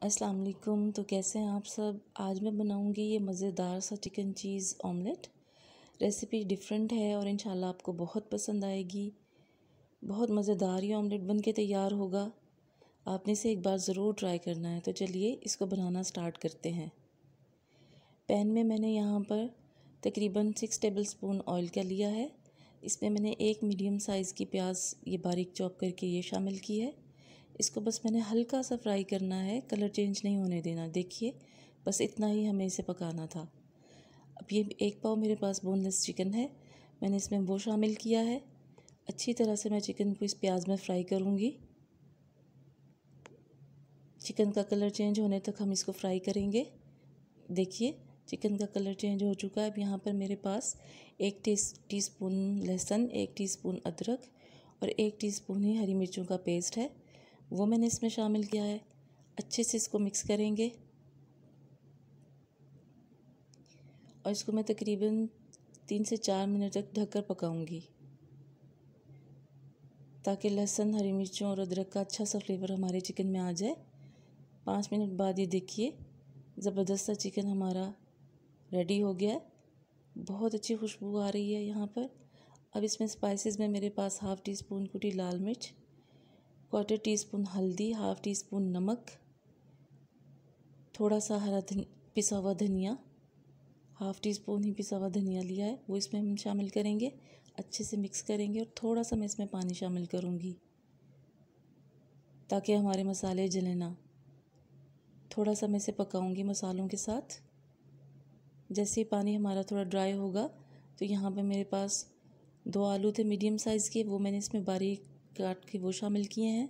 अस्सलाम वालेकुम। तो कैसे हैं आप सब। आज मैं बनाऊंगी ये मज़ेदार सा चिकन चीज़ ऑमलेट। रेसिपी डिफरेंट है और इंशाल्लाह आपको बहुत पसंद आएगी। बहुत मज़ेदार ये ऑमलेट बन के तैयार होगा। आपने इसे एक बार ज़रूर ट्राई करना है। तो चलिए इसको बनाना स्टार्ट करते हैं। पैन में मैंने यहाँ पर तकरीबन 6 टेबलस्पून ऑयल का लिया है। इसमें मैंने एक मीडियम साइज़ की प्याज ये बारीक चॉप करके ये शामिल की है। इसको बस मैंने हल्का सा फ्राई करना है, कलर चेंज नहीं होने देना। देखिए बस इतना ही हमें इसे पकाना था। अब ये 1 पाव मेरे पास बोनलेस चिकन है, मैंने इसमें वो शामिल किया है। अच्छी तरह से मैं चिकन को इस प्याज में फ्राई करूँगी। चिकन का कलर चेंज होने तक हम इसको फ्राई करेंगे। देखिए चिकन का कलर चेंज हो चुका है। अब यहाँ पर मेरे पास 1 टीस्पून लहसुन, 1 टीस्पून अदरक और 1 टीस्पून ही हरी मिर्चों का पेस्ट है, वो मैंने इसमें शामिल किया है। अच्छे से इसको मिक्स करेंगे और इसको मैं तकरीबन 3 से 4 मिनट तक ढककर पकाऊंगी, ताकि लहसुन, हरी मिर्चों और अदरक का अच्छा सा फ्लेवर हमारे चिकन में आ जाए। 5 मिनट बाद ये देखिए ज़बरदस्त सा चिकन हमारा रेडी हो गया है। बहुत अच्छी खुशबू आ रही है यहाँ पर। अब इसमें स्पाइसेस में मेरे पास ½ टीस्पून कुटी लाल मिर्च, 1/4 टीस्पून हल्दी, ½ टीस्पून नमक, थोड़ा सा पिसा हुआ धनिया, ½ टीस्पून ही पिसा हुआ धनिया लिया है, वो इसमें हम शामिल करेंगे। अच्छे से मिक्स करेंगे और थोड़ा सा मैं इसमें पानी शामिल करूँगी ताकि हमारे मसाले जले ना। थोड़ा सा मैं इसे पकाऊँगी मसालों के साथ। जैसे ही पानी हमारा थोड़ा ड्राई होगा तो यहाँ पे मेरे पास 2 आलू थे मीडियम साइज़ के, वो मैंने इसमें बारीक काट के वो शामिल किए हैं।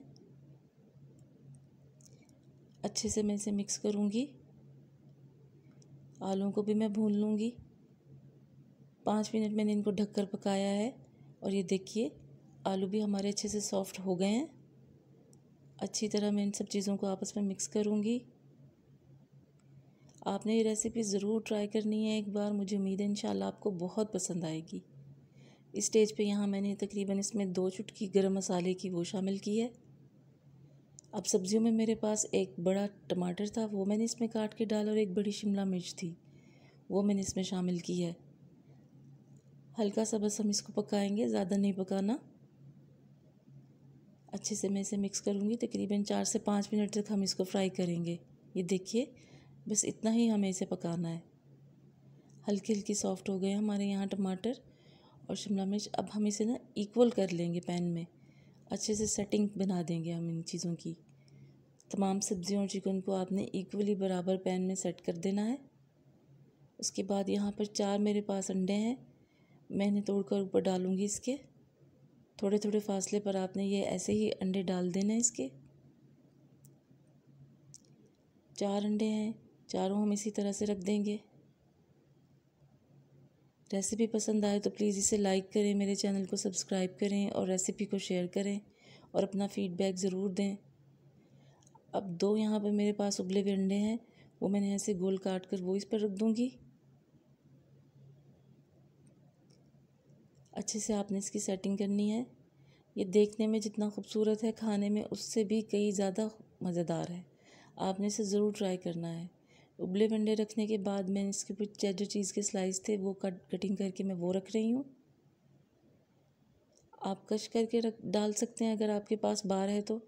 अच्छे से मैं इसे मिक्स करूँगी। आलूओं को भी मैं भून लूँगी। 5 मिनट मैंने इनको ढककर पकाया है और ये देखिए आलू भी हमारे अच्छे से सॉफ्ट हो गए हैं। अच्छी तरह मैं इन सब चीज़ों को आपस में मिक्स करूँगी। आपने ये रेसिपी ज़रूर ट्राई करनी है एक बार। मुझे उम्मीद है इंशाल्लाह आपको बहुत पसंद आएगी। इस स्टेज पे यहाँ मैंने तकरीबन इसमें 2 चुटकी गरम मसाले की वो शामिल की है। अब सब्जियों में मेरे पास एक बड़ा टमाटर था, वो मैंने इसमें काट के डाला और एक बड़ी शिमला मिर्च थी, वो मैंने इसमें शामिल की है। हल्का सा बस हम इसको पकाएंगे, ज़्यादा नहीं पकाना। अच्छे से मैं इसे मिक्स करूँगी। तकरीबन 4 से 5 मिनट तक हम इसको फ्राई करेंगे। ये देखिए बस इतना ही हमें इसे पकाना है। हल्की हल्की सॉफ्ट हो गए हमारे यहाँ टमाटर और शिमला मिर्च। अब हम इसे ना इक्वल कर लेंगे पैन में, अच्छे से सेटिंग बना देंगे हम इन चीज़ों की। तमाम सब्जियों और चिकन को आपने इक्वली बराबर पैन में सेट कर देना है। उसके बाद यहाँ पर 4 मेरे पास अंडे हैं, मैं इन्हें तोड़कर ऊपर डालूँगी इसके। थोड़े थोड़े फासले पर आपने ये ऐसे ही अंडे डाल देना है इसके। 4 अंडे हैं, चारों हम इसी तरह से रख देंगे। रेसिपी पसंद आए तो प्लीज़ इसे लाइक करें, मेरे चैनल को सब्सक्राइब करें और रेसिपी को शेयर करें और अपना फ़ीडबैक ज़रूर दें। अब 2 यहाँ पर मेरे पास उबले हुए अंडे हैं, वो मैंने ऐसे गोल काट कर वो इस पर रख दूँगी। अच्छे से आपने इसकी सेटिंग करनी है। ये देखने में जितना खूबसूरत है, खाने में उससे भी कई ज़्यादा मज़ेदार है। आपने इसे ज़रूर ट्राई करना है। उबले अंडे रखने के बाद मैंने इसके ऊपर चेडर चीज़ के स्लाइस थे वो कटिंग करके मैं वो रख रही हूँ। आप कश करके डाल सकते हैं अगर आपके पास बार है तो।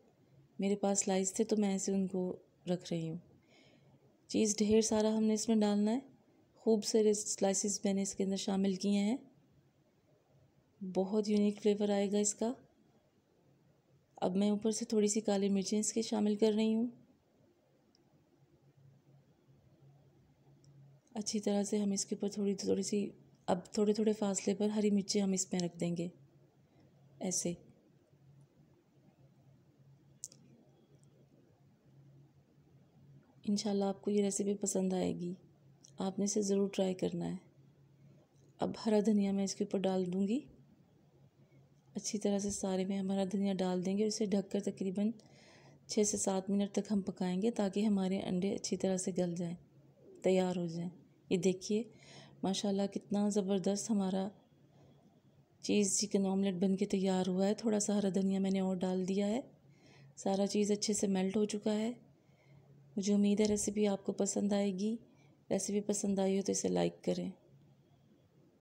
मेरे पास स्लाइस थे तो मैं ऐसे उनको रख रही हूँ। चीज़ ढेर सारा हमने इसमें डालना है। खूब सारे स्लाइसिस मैंने इसके अंदर शामिल किए हैं। बहुत यूनिक फ्लेवर आएगा इसका। अब मैं ऊपर से थोड़ी सी काली मिर्चें इसके शामिल कर रही हूँ। अच्छी तरह से हम इसके ऊपर थोड़ी थोड़ी सी, अब थोड़े थोड़े फासले पर हरी मिर्चें हम इसमें रख देंगे ऐसे। इंशाल्लाह आपको ये रेसिपी पसंद आएगी। आपने इसे ज़रूर ट्राई करना है। अब हरा धनिया मैं इसके ऊपर डाल दूँगी। अच्छी तरह से सारे में हम हरा धनिया डाल देंगे और इसे ढककर तकरीबन 6 से 7 मिनट तक हम पकाएंगे ताकि हमारे अंडे अच्छी तरह से गल जाएं, तैयार हो जाएं। ये देखिए माशाल्लाह कितना ज़बरदस्त हमारा चीज़ चिकन ऑमलेट बन के तैयार हुआ है। थोड़ा सा हरा धनिया मैंने और डाल दिया है। सारा चीज़ अच्छे से मेल्ट हो चुका है। मुझे उम्मीद है रेसिपी आपको पसंद आएगी। रेसिपी पसंद आई हो तो इसे लाइक करें।